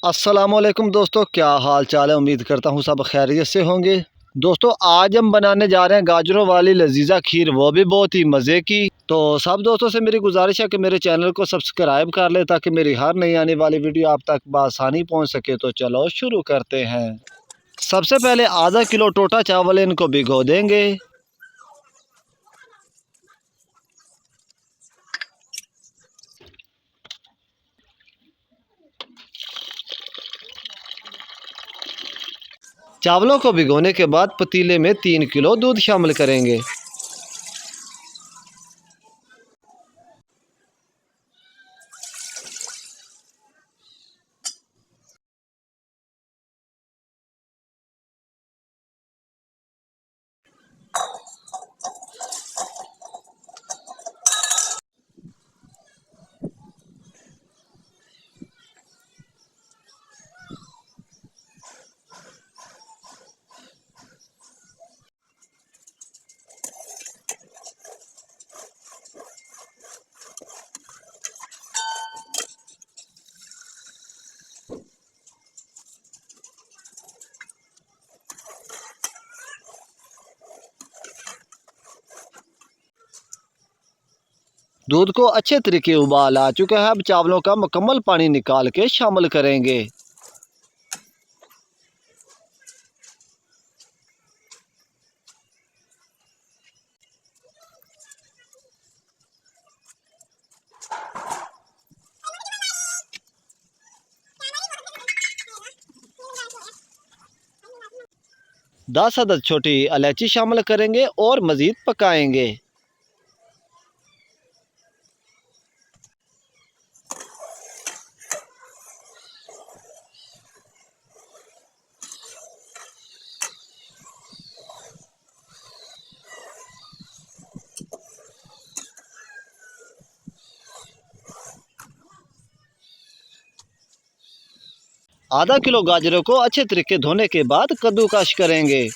अस्सलामुअलैकुम दोस्तों, क्या हाल चाल है। उम्मीद करता हूँ सब खैरियत से होंगे। दोस्तों, आज हम बनाने जा रहे हैं गाजरों वाली लजीजा खीर, वो भी बहुत ही मज़े की। तो सब दोस्तों से मेरी गुजारिश है कि मेरे चैनल को सब्सक्राइब कर ले ताकि मेरी हर नई आने वाली वीडियो आप तक बआसानी पहुँच सके। तो चलो शुरू करते हैं। सबसे पहले आधा किलो टोटा चावल इनको भिगो देंगे। चावलों को भिगोने के बाद पतीले में 3 किलो दूध शामिल करेंगे। दूध को अच्छे तरीके उबाल आ चुका है। अब चावलों का मुकम्मल पानी निकाल के शामिल करेंगे। 10 अदद छोटी इलायची शामिल करेंगे और मज़ीद पकाएंगे। आधा किलो गाजरों को अच्छे तरीके धोने के बाद कद्दूकस करेंगे।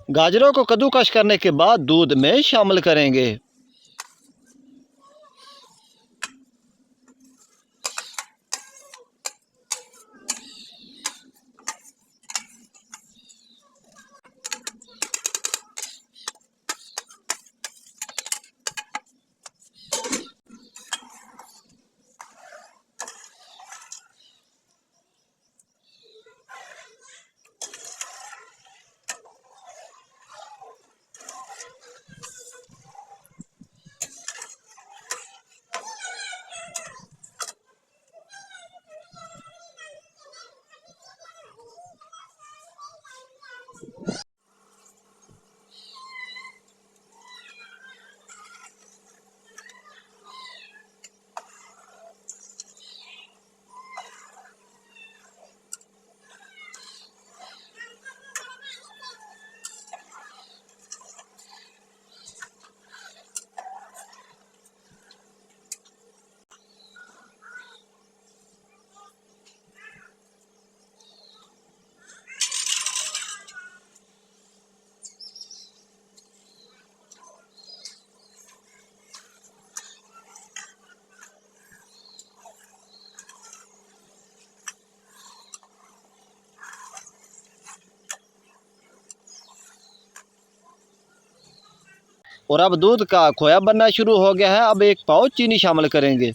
गाजरों को कद्दूकस करने के बाद दूध में शामिल करेंगे। और अब दूध का खोया बनना शुरू हो गया है। अब 1 पाव चीनी शामिल करेंगे।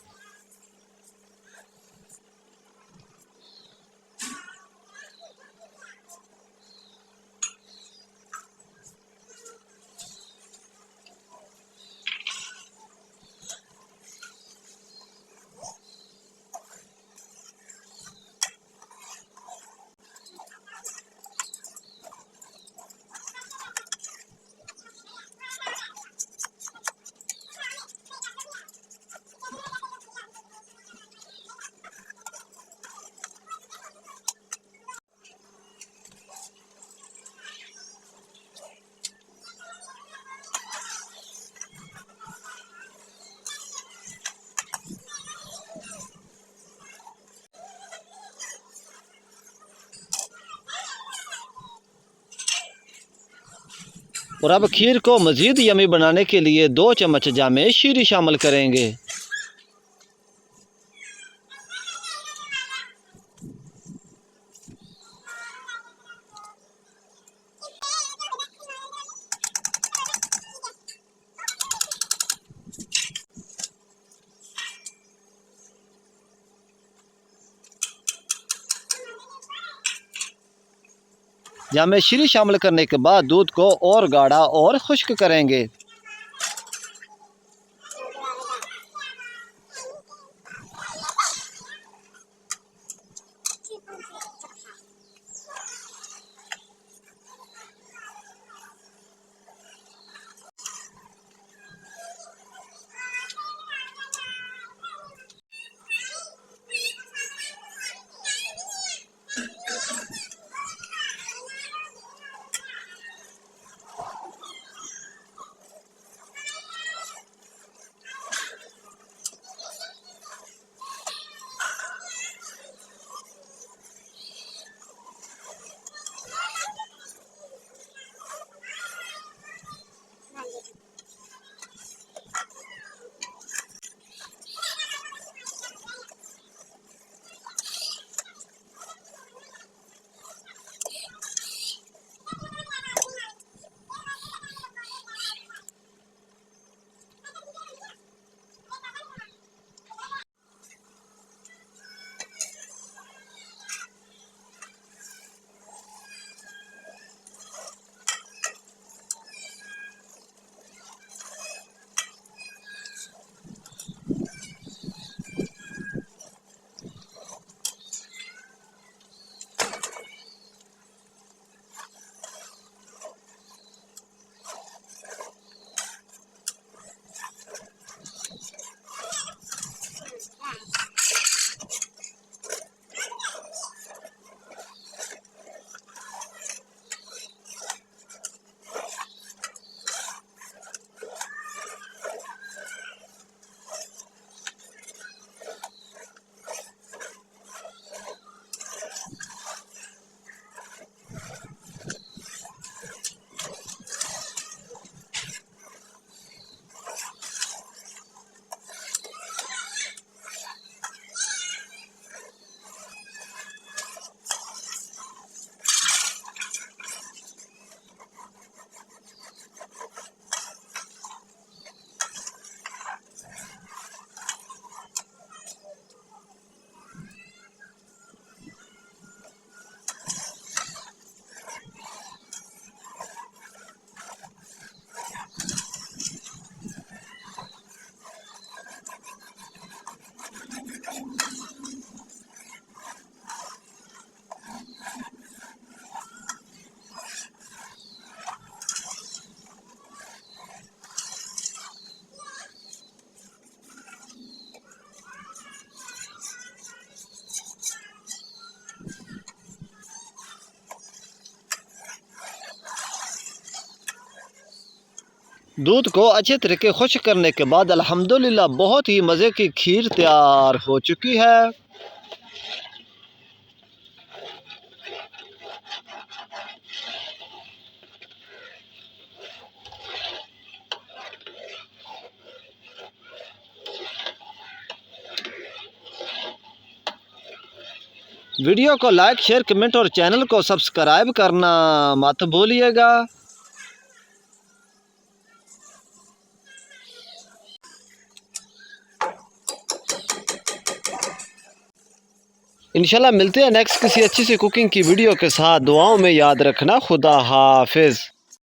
और अब खीर को मज़ीद यमी बनाने के लिए 2 चम्मच जामे शीरी शामिल करेंगे। जामे शीरी शामिल करने के बाद दूध को और गाढ़ा और खुश्क करेंगे। दूध को अच्छे तरीके खुश्क करने के बाद अल्हम्दुलिल्लाह बहुत ही मज़े की खीर तैयार हो चुकी है। वीडियो को लाइक शेयर कमेंट और चैनल को सब्सक्राइब करना मत भूलिएगा। इंशाल्लाह मिलते हैं नेक्स्ट किसी अच्छी सी कुकिंग की वीडियो के साथ। दुआओं में याद रखना। खुदा हाफिज़।